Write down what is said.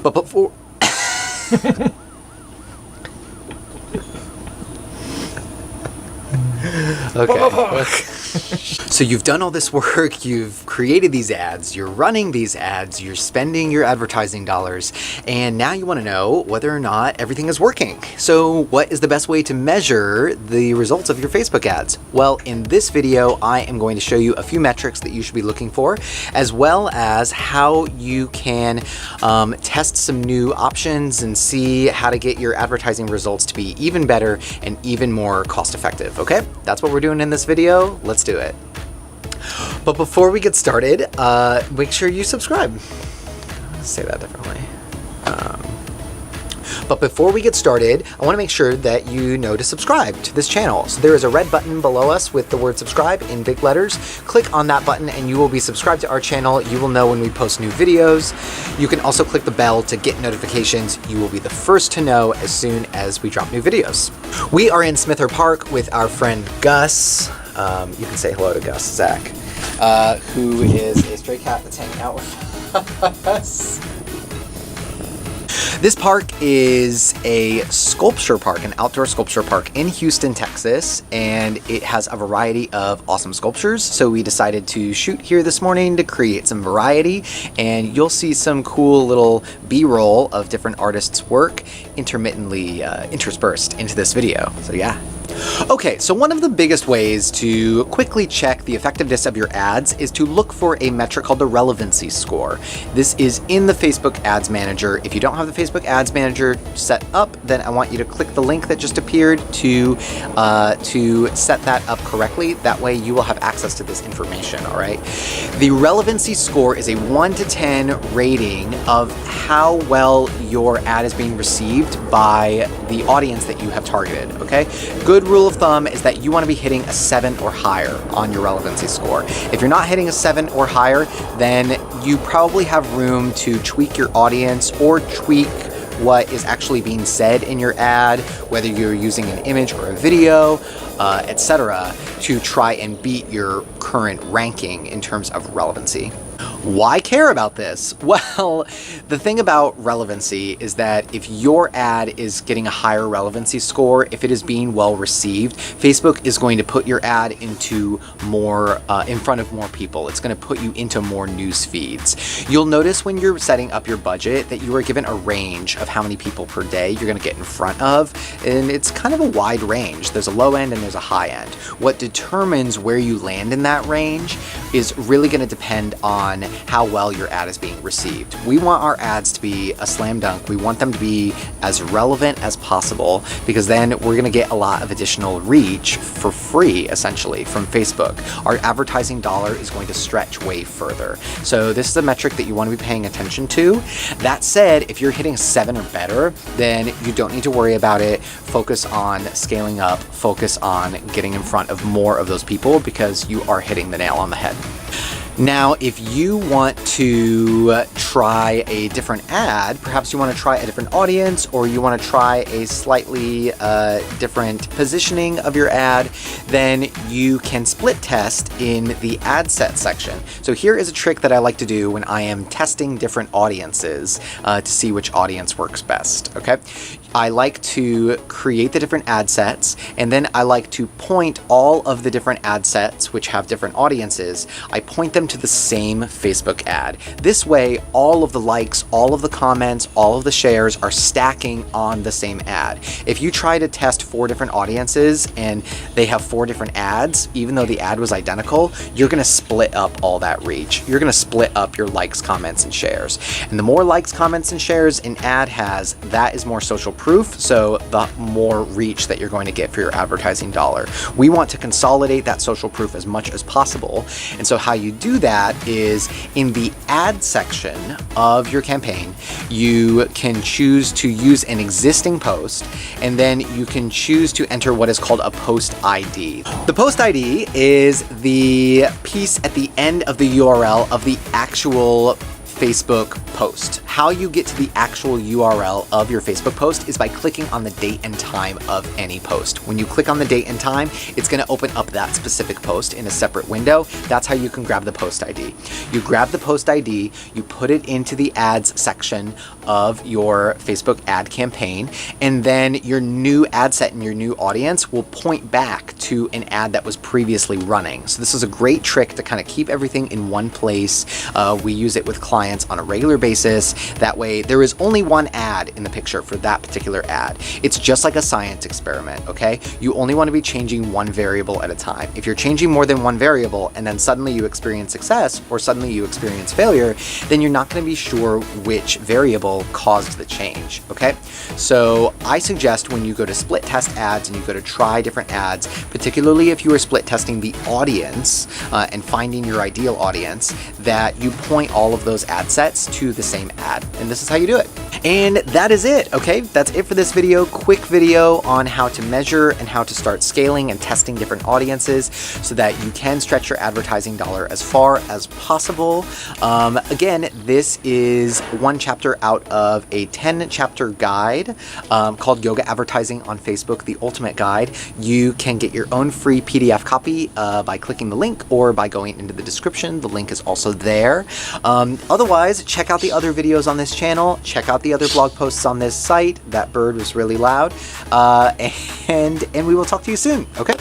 But before... Okay. So you've done all this work, you've created these ads, you're running these ads, you're spending your advertising dollars, and now you want to know whether or not everything is working. So what is the best way to measure the results of your Facebook ads? Well, in this video, I am going to show you a few metrics that you should be looking for, as well as how you can test some new options and see how to get your advertising results to be even better and even more cost effective. Okay, that's what we're doing in this video. Let's do it. But before we get started, make sure you subscribe. Let's say that differently. But before we get started, I want to make sure that you know to subscribe to this channel. So there is a red button below us with the word subscribe in big letters. Click on that button and you will be subscribed to our channel. You will know when we post new videos. You can also click the bell to get notifications. You will be the first to know as soon as we drop new videos. We are in Smither Park with our friend Gus. You can say hello to Gus, Zach, who is a stray cat that's hanging out with us. This park is a sculpture park, an outdoor sculpture park in Houston, Texas, and it has a variety of awesome sculptures. So we decided to shoot here this morning to create some variety, and you'll see some cool little B-roll of different artists' work intermittently interspersed into this video. So yeah. Okay, so one of the biggest ways to quickly check the effectiveness of your ads is to look for a metric called the relevancy score. This is in the Facebook Ads Manager. If you don't have the Facebook Ads Manager set up, then I want you to click the link that just appeared to set that up correctly. That way you will have access to this information, all right? The relevancy score is a 1 to 10 rating of how well your ad is being received by the audience that you have targeted, okay? Good rule of thumb is that you want to be hitting a 7 or higher on your relevancy score. If you're not hitting a 7 or higher, then you probably have room to tweak your audience or tweak what is actually being said in your ad, whether you're using an image or a video, etc., to try and beat your current ranking in terms of relevancy. Why care about this? Well, the thing about relevancy is that if your ad is getting a higher relevancy score, if it is being well received, Facebook is going to put your ad into more, in front of more people. It's going to put you into more news feeds. You'll notice when you're setting up your budget that you are given a range of how many people per day you're going to get in front of, and it's kind of a wide range. There's a low end and there's a high end. What determines where you land in that range is really going to depend on how well your ad is being received. We want our ads to be a slam dunk. We want them to be as relevant as possible, because then we're going to get a lot of additional reach for free, essentially, from Facebook. Our advertising dollar is going to stretch way further. So this is a metric that you want to be paying attention to. That said, if you're hitting a 7 or better, then you don't need to worry about it. Focus on scaling up, focus on getting in front of more of those people, because you are hitting the nail on the head. Now, if you want to try a different ad, perhaps you want to try a different audience, or you want to try a slightly different positioning of your ad, then you can split test in the ad set section. So here is a trick that I like to do when I am testing different audiences to see which audience works best, okay? I like to create the different ad sets, and then I like to point all of the different ad sets which have different audiences, I point them to the same Facebook ad. This way, all of the likes, all of the comments, all of the shares are stacking on the same ad. If you try to test 4 different audiences and they have 4 different ads, even though the ad was identical, you're gonna split up all that reach. You're gonna split up your likes, comments, and shares. And the more likes, comments, and shares an ad has, that is more social proof, so the more reach that you're going to get for your advertising dollar. We want to consolidate that social proof as much as possible, and so how you do that is in the ad section of your campaign, you can choose to use an existing post, and then you can choose to enter what is called a post ID. The post ID is the piece at the end of the URL of the actual Facebook post. how you get to the actual URL of your Facebook post is by clicking on the date and time of any post. When you click on the date and time, it's going to open up that specific post in a separate window. That's how you can grab the post ID. You grab the post ID, you put it into the ads section of your Facebook ad campaign, and then your new ad set and your new audience will point back to an ad that was previously running. So this is a great trick to kind of keep everything in one place. We use it with clients on a regular basis. That way there is only one ad in the picture for that particular ad. It's just like a science experiment, okay? You only want to be changing one variable at a time. If you're changing more than one variable and then suddenly you experience success or suddenly you experience failure, then you're not going to be sure which variable caused the change, okay? So I suggest when you go to split test ads and you go to try different ads, particularly if you are split testing the audience and finding your ideal audience, that you point all of those ad sets to the same ad. And this is how you do it. And that is it, okay? That's it for this video. Quick video on how to measure and how to start scaling and testing different audiences so that you can stretch your advertising dollar as far as possible. Again, this is one chapter out of a 10-chapter guide called Yoga Advertising on Facebook, the Ultimate Guide. You can get your own free PDF copy by clicking the link or by going into the description. The link is also there. Otherwise, check out the other videos on this channel. Check out the other blog posts on this site. That bird was really loud. And we will talk to you soon, okay?